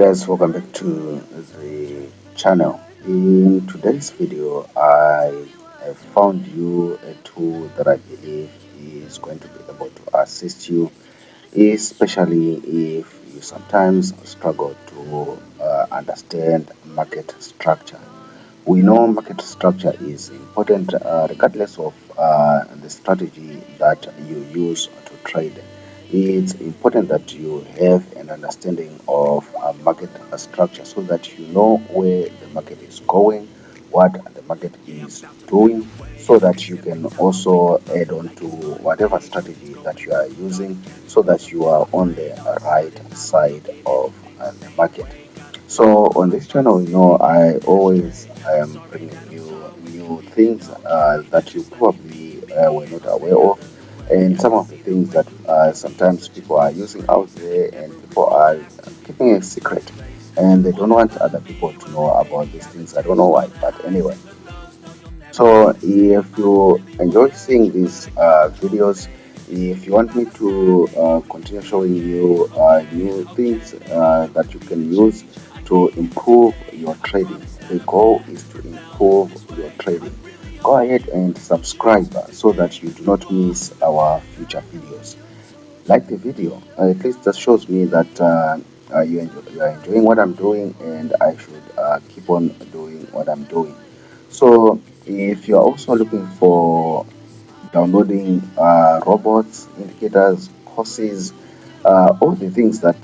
Guys, welcome back to the channel. In today's video, I have found you a tool that I believe is going to be able to assist you, especially if you sometimes struggle to understand market structure. We know market structure is important regardless of the strategy that you use to trade. It's important that you have an understanding of market structure so that you know where the market is going, what the market is doing, so that you can also add on to whatever strategy that you are using so that you are on the right side of the market. So on this channel, I always am bringing you new things that you probably were not aware of, and some of the things that sometimes people are using out there, and people are keeping a secret, and they don't want other people to know about these things. I don't know why, but anyway. So if you enjoy seeing these videos, if you want me to continue showing you new things that you can use to improve your trading, the goal is to improve your trading. Go ahead and subscribe so that you do not miss our future videos. Like the video, at least that shows me that you are enjoying what I'm doing, and I should keep on doing what I'm doing. So if you're also looking for downloading robots, indicators, courses, all the things that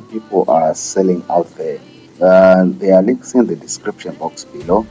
people are selling out there, there are links in the description box below.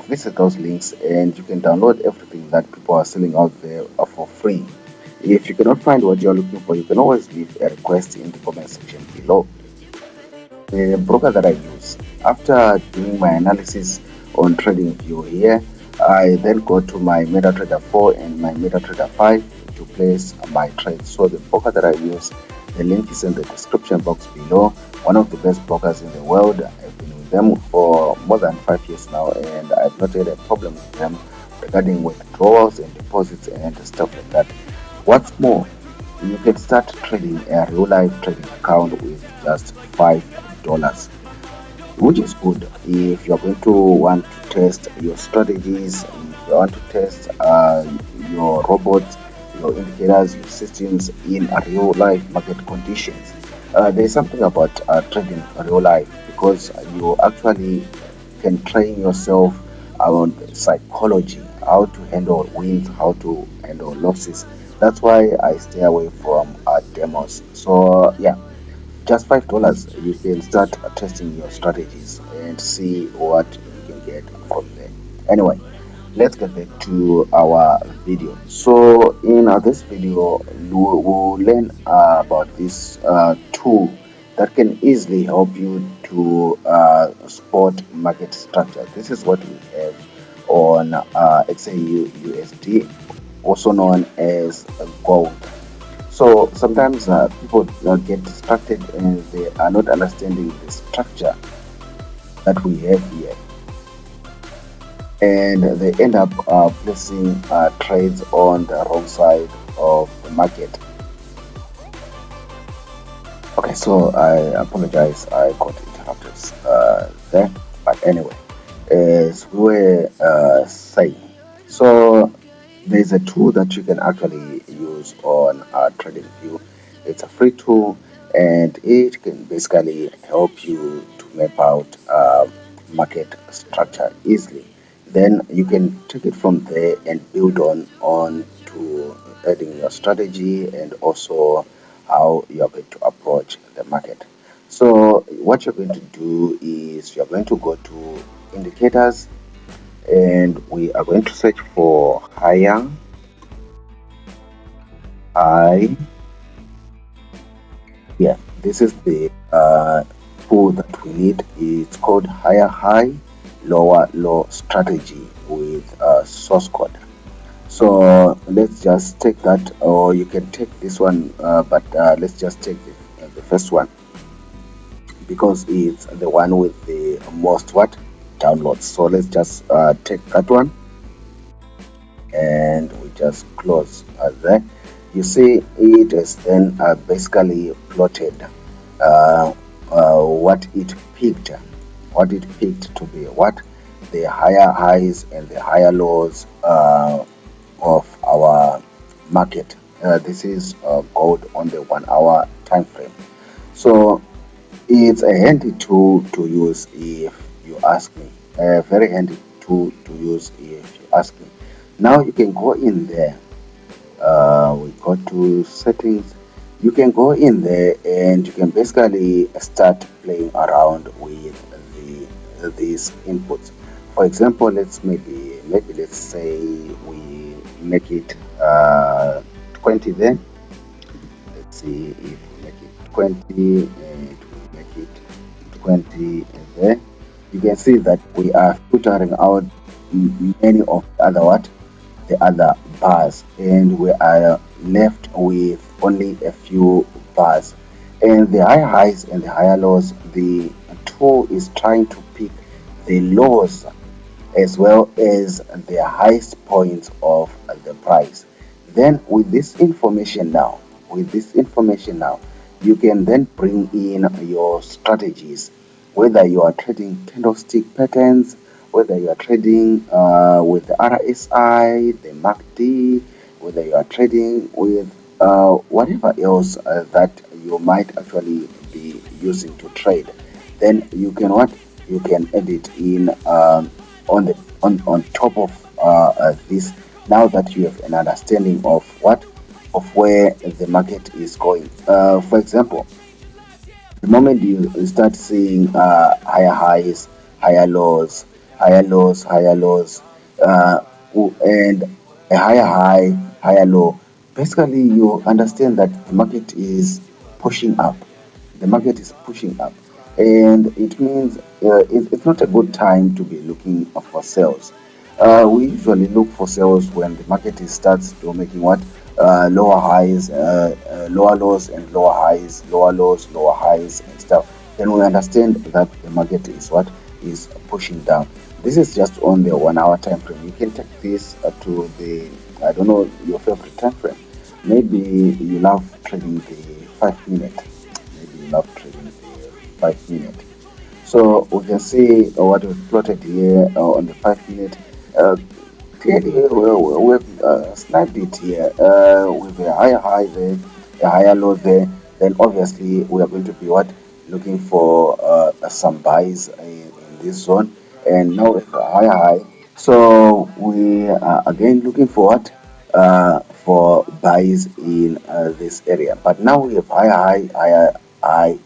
Visit those links and you can download everything that people are selling out there for free. If you cannot find what you're looking for, you can always leave a request in the comment section below. The broker that I use, after doing my analysis on TradingView here, I then go to my MetaTrader 4 and my MetaTrader 5 to place my trades. So the broker that I use, the link is in the description box below. One of the best brokers in the world. I've been with them for more than 5 years now, and I've not had a problem with them regarding withdrawals and deposits and stuff like that. What's more, you can start trading a real life trading account with just $5, which is good if you're going to want to test your strategies, if you want to test your robots, your indicators, your systems in a real life market conditions. There's something about trading real life because you actually can train yourself around psychology, how to handle wins, how to handle losses. That's why I stay away from demos. So yeah, just $5, you can start testing your strategies and see what you can get from there. Anyway, let's get back to our video. So in this video, we'll learn about this tool that can easily help you to spot market structure. This is what we have on XAU USD, also known as gold. So sometimes people get distracted and they are not understanding the structure that we have here, and they end up placing trades on the wrong side of the market. Okay, so I apologize, I got interrupted there, but anyway, as we were saying, so there's a tool that you can actually use on TradingView. It's a free tool, and it can basically help you to map out market structure easily. Then you can take it from there and build on to adding your strategy and also how you are going to approach the market. So what you're going to do is you're going to go to indicators, and we are going to search for high. Yeah, this is the tool that we need. It's called higher high, lower low strategy with source code. So let's just take that, or you can take this one, but let's just take the first one because it's the one with the most downloads. So let's just take that one, and we just close there. You see it is then basically plotted what it peaked to be, what the higher highs and the higher lows of our market. This is gold on the 1 hour time frame. So it's a handy tool to use if you ask me. A very handy tool to use if you ask me. Now you can go in there. We go to settings. You can go in there and you can basically start playing around with these inputs. For example, let's say we make it 20 there. Let's see if we make it 20 and we make it 20 there. You can see that we are filtering out many of the other bars, and we are left with only a few bars. And the high highs and the higher lows, the tool is trying to pick the lows as well as the highest points of the price. Then with this information now, you can then bring in your strategies, whether you are trading candlestick patterns, whether you are trading with the RSI, the MACD, whether you are trading with whatever else that you might actually be using to trade. Then you can what? You can add it in on top of this. Now that you have an understanding of where the market is going. For example, the moment you start seeing higher highs, higher lows, higher lows, and a higher high, higher low, basically you understand that the market is pushing up. The market is pushing up, and it means it's not a good time to be looking for sales. We usually look for sales when the market starts to making what lower highs, lower lows, and lower highs, lower lows, lower highs, and stuff. Then we understand that the market is what is pushing down. This is just on the 1 hour time frame. You can take this to the, I don't know, your favorite time frame. Maybe you love trading the 5 minute. Maybe you love trading the 5 minute. So we can see what we've plotted here on the 5 minute. Clearly, we've sniped it here with a higher high there, a higher low there. Then obviously we are going to be what looking for some buys in this zone, and now with a higher high. So we are again looking for what for buys in this area. But now we have higher high.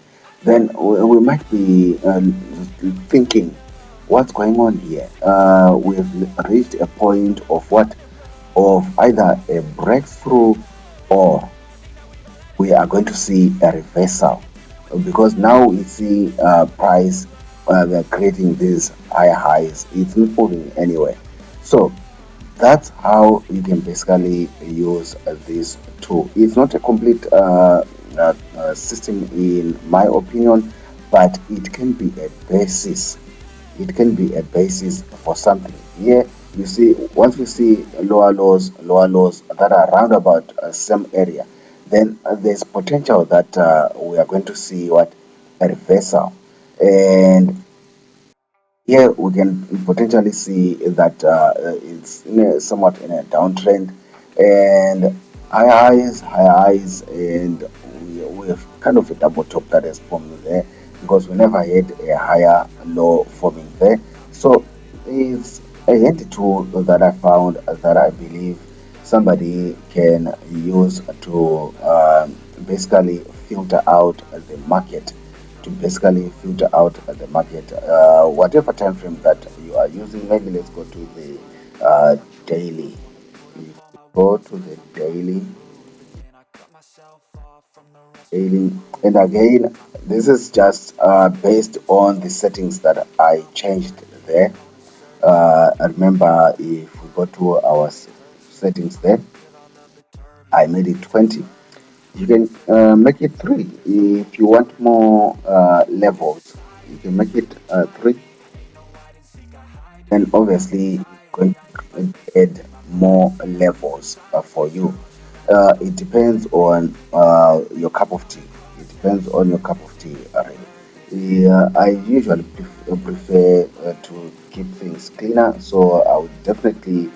Then we might be thinking, what's going on here? We've reached a point of what? Of either a breakthrough, or we are going to see a reversal, because now we see price they're creating these high highs. It's not moving anywhere. So that's how you can basically use this tool. It's not a complete system in my opinion, but it can be a basis. It can be a basis for something. Here you see, once we see lower lows that are around about same area, then there's potential that we are going to see what a reversal. And here we can potentially see that it's somewhat in a downtrend, and high highs, and we have kind of a double top that has formed there, because we never had a higher low forming there. So it's a handy tool that I found that I believe somebody can use to basically filter out the market, whatever time frame that you are using. Maybe let's go to the daily. You go to the daily, and again, this is just based on the settings that I changed there. Remember, if we go to our settings there, I made it 20. You can make it 3 if you want more levels. You can make it 3. Then obviously going to add more levels for you. It depends on your cup of tea. It depends on your cup of tea, really. I usually prefer to keep things cleaner, so I would definitely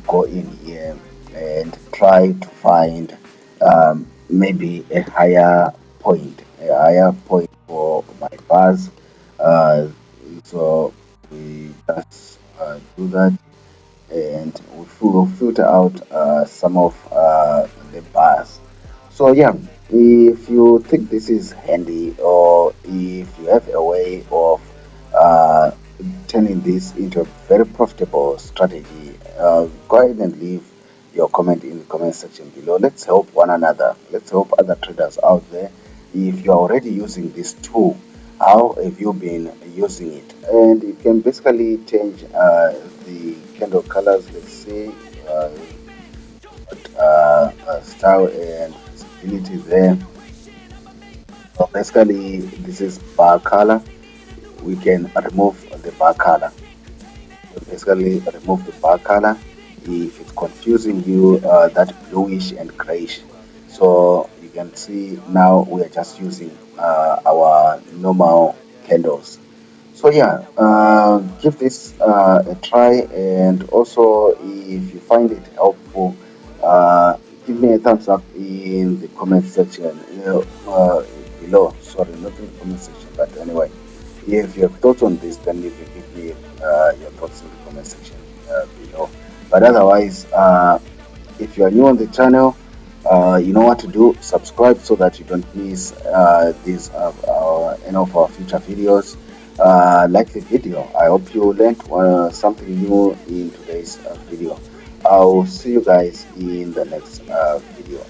go in here and try to find maybe a higher point for my bars. Uh, so we just do that, and we'll filter out some of the bars. So yeah, if you think this is handy, or if you have a way of uh, turning this into a very profitable strategy, go ahead and leave your comment in the comment section below. Let's help one another. Let's help other traders out there. If you're already using this tool, how have you been using it? And you can basically change the candle colors. Let's say style and visibility there. So basically, this is bar color. We can remove the bar color. So basically, remove the bar color if it's confusing you, that bluish and grayish. So you can see now we are just using our normal candles. So yeah, give this a try, and also if you find it helpful, uh, give me a thumbs up in the comment section below. Sorry, not in the comment section, but anyway, if you have thoughts on this, then you can give me your thoughts in the comment section below. But otherwise, if you are new on the channel, you know what to do. Subscribe so that you don't miss any of our future videos. Like the video. I hope you learned something new in today's video. I'll see you guys in the next video.